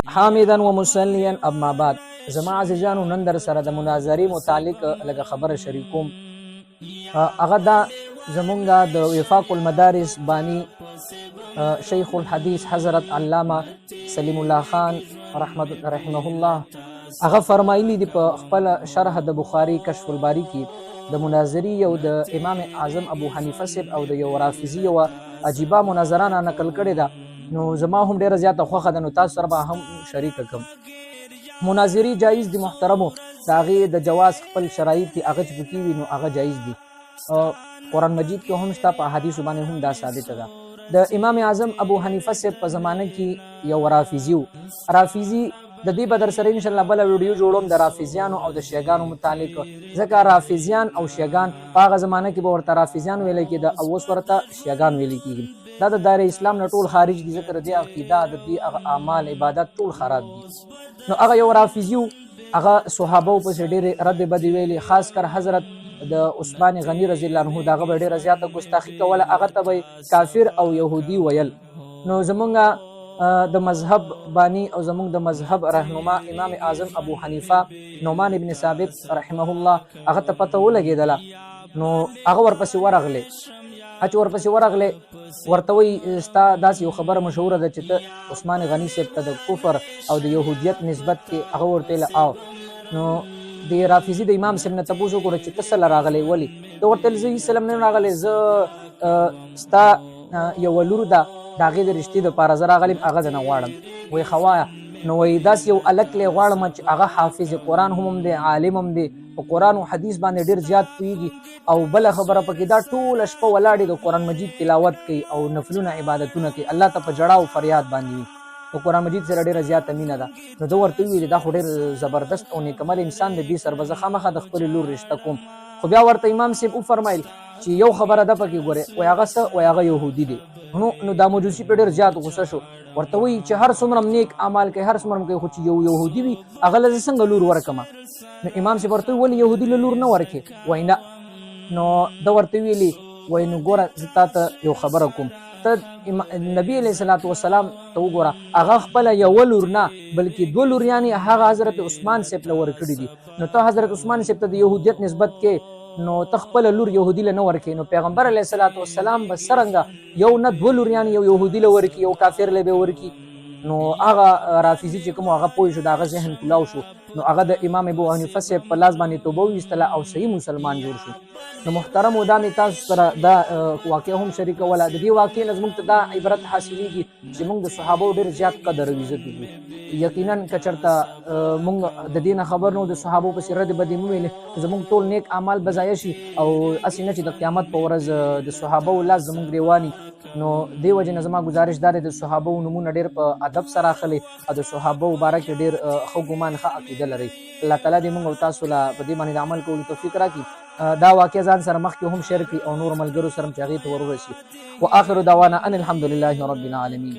حامدا ومصليا اما بعد. زما عزیزانو نن در سره د مناظرې متعلق لږه خبره شریکوم. هغه دا زمونږ د وفاق المدارس بانی شیخ الحدیث حضرت علامه سلیم الله خان رحمه الله هغه فرمایلی دی په خپل شرح د بخاری کشف الباری کې د مناظرې او د امام اعظم ابو حنیفه صاحب او د یو رافضی او عجیبه مناظره نقل کړې ده. نو زما هم ډیره زیاته خوښه ده، نو تاسو سره به هم شریک کوم. مناظرې جایز دي محترمو، د هغې د جواز خپل شرایط دي، هغه چې پکې وي نو هغه جایز دي. قرآن مجید کې هم شته، په احادیثو باندې هم دا ثابته ده. د امام اعظم ابو حنیفه صاحب په زمانه کې یو رافضي و. رافضي د دې به در سره انشاءالله بله ویډیو جوړوم د رافضیانو او د شیعګانو متعلق، ځکه رافضیان او شیعګان په هغه زمانه کې به ورته رافضیان ویلی کېده او اوس ورته شیعګان ویلی کېږي. دا د دایره اسلام نه ټول خارج دي، ځکه د دې عقیده د دې هغه اعمال عبادت ټول خراب دي. نو هغه یو رافضي و، هغه صحابو پسې ډېرې رد بدې ویلې، خاص کر حضرت د عثمان غني رضی الله عنه د هغه به ډېره زیاته ګستاخي کوله، هغه ته به کافر او یهودي ویل. نو زمونږ د مذهب بانی او زمونږ د مذهب رهنما امام اعظم ابو حنیفه نعمان ابن ثابت رحمه الله هغه ته پته ولګېدله. نو هغه ورپسې ورغلی، چې ورپسې ورغلی ورته وایي ستا داسې یو خبره مشهوره ده چې ته عثمان غني صاحب ته د کفر او د یهودیت نسبت کې. هغه ورته ویله او نو د رافضي د امام صاحب نه تپوس وکړه چې ته څه له راغلی، ولې؟ ده ورته ویل زه هېڅ له نه راغلی، زه ستا یوه لور ده، د هغې د رشتې دپاره زه راغلی یم، هغه ځنه غواړم. وایي ښه وایه. نو وایي داسې یو هلک لی غواړم چې هغه حافظ قرآن هم دی، عالم هم دی، په قرآن او حدیث باندې ډېر زیات پوهېږي، او بله خبره پکې دا ټوله شپه ولاړې د قرآن مجید تلاوت کوي او نفلونه عبادتونه کوي، الله ته په ژړا او فریاد باندې وي، د قرآن مجید سره ډېره زیاته مینه ده. نو ده ورته وویلې دا خو ډېر زبردست او نیکمل انسان دی، دې سره به زه خامخا د خپلې لور رشته کوم. خو بیا ورته امام صاحب وفرمایل چې یو خبره ده پکې ګورې، وایي هغه څه؟ وایي هغه یهودي دی. نو دا مجوسي پرې ډېر زیات غوسه شو، ورته وایي چې هر څومره نیک اعمال کوي، هر څومره کوي، خو چې یو یهودي وي هغه له زه څنګه لور ورکړم؟ نو امام صاحب ورته ویل ولې یهودي له لور نه ورکړې؟ وایي نه. نو ده ورته ویلي وایي نو ګوره زه تا ته یو خبره کوم، ته نبي علیه صلات وسلام ته وګوره، هغه خپله یوه لور نه بلکې دوه لوریانې هغه حضرت عثمان صاحب له ورکړي دي. نو ته حضرت عثمان صاحب ته د یهودیت نسبت کې، نو ته خپله لور یهودي له نه ورکړې، نو پیغمبر علیه صلات وسلام به څرنګه یو نه دوه لوریانې یو یهودي له ورکړي، یو کافر له به ورکړي؟ نو هغه رافضي چې کوم هغه پوه شو، د هغه ذهن کلاو شو، نو هغه د امام ابو حنیفه صاحب په لاس باندې توبه وویستله او صحیح مسلمان جوړ شو. نو محترمو دا مې تاسو سره دا واقع هم شریکوله. د دې واقع نه زموږ ته دا عبرت حاصلېږي چې موږ د صحابو ډېر زیات قدر او عزت وکړو. یقینا که چېرته موږ د دې نه خبر نه وو، د صحابو پسې رد بدې مو ویلې، زموږ ټول نیک اعمال به ضایع شي، او هسې نه چې د قیامت په ورځ د صحابو لاس زموږ ریواني. نو دې وجې نه زما ګزارش دا دی د صحابو نومونه ډېر په ادب سره اخلئ او د صحابو باره کې ډېر ښه ګمان ښه عقیده لرئ. الله تعالی دې موږ او تاسو له په دې باندې د عمل کولو توفیق راکړي. دا واقع ځان سره مخکې هم شیر کړي او نور ملګرو سره هم چې هغې ته ور ورسي. واخر دعوانا ان الحمد لله رب العالمین.